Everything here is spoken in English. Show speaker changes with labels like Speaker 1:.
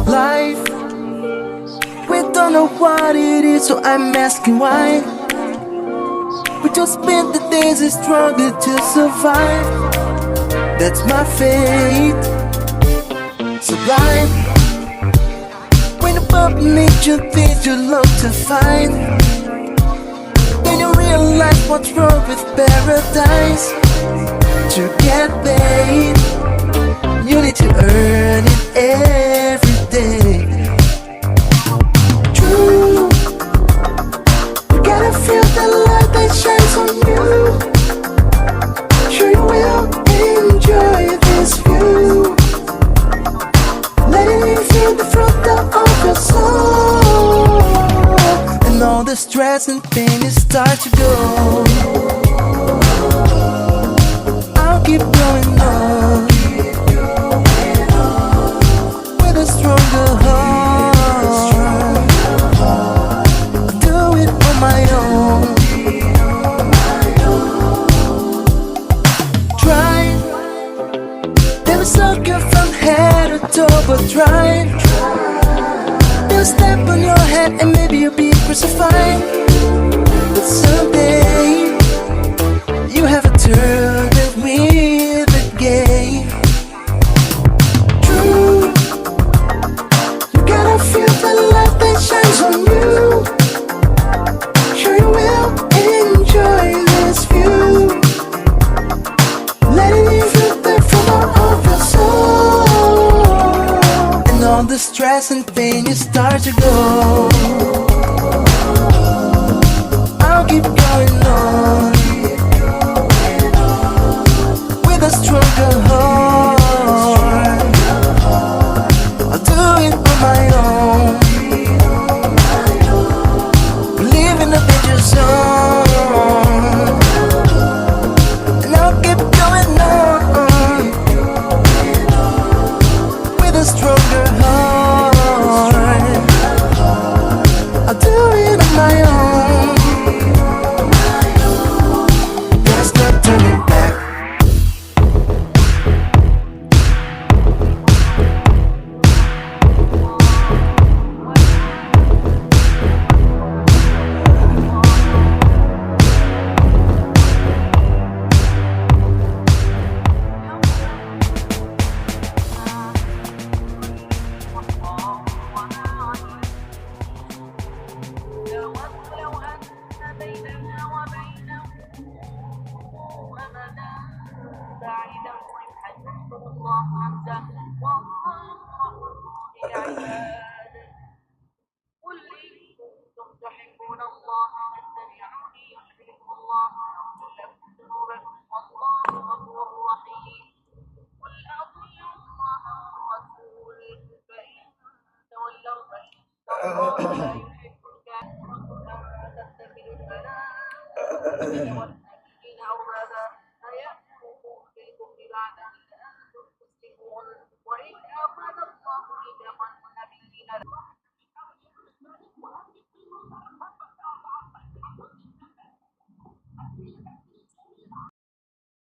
Speaker 1: Life, we don't know what it is, so I'm asking why. We just spend the days and struggle to survive. That's my fate. Sublime. When above nature things you love to find, then you realize what's wrong with paradise. To get paid, you need to earn it every day. True, you gotta feel the light that shines on you. Sure you will enjoy this view, letting you feel the front of your soul, and all the stress and pain is start to go. I'll keep going on with a stronger heart. I'll do it on my own. Try, never suck you from head to toe, but try. They'll step on your head and maybe you'll be crucified. But someday you have a turn with the game. True, you gotta feel the light that shines on you. Sure you will enjoy this view, letting you feel the flow of your soul, and all the stress and pain you start to go. I'll keep going on with a stronger heart. I'll do it on my own. Believe in the danger zone, and I'll keep going on with a stronger heart. I'll do it on my own. There's no turning back.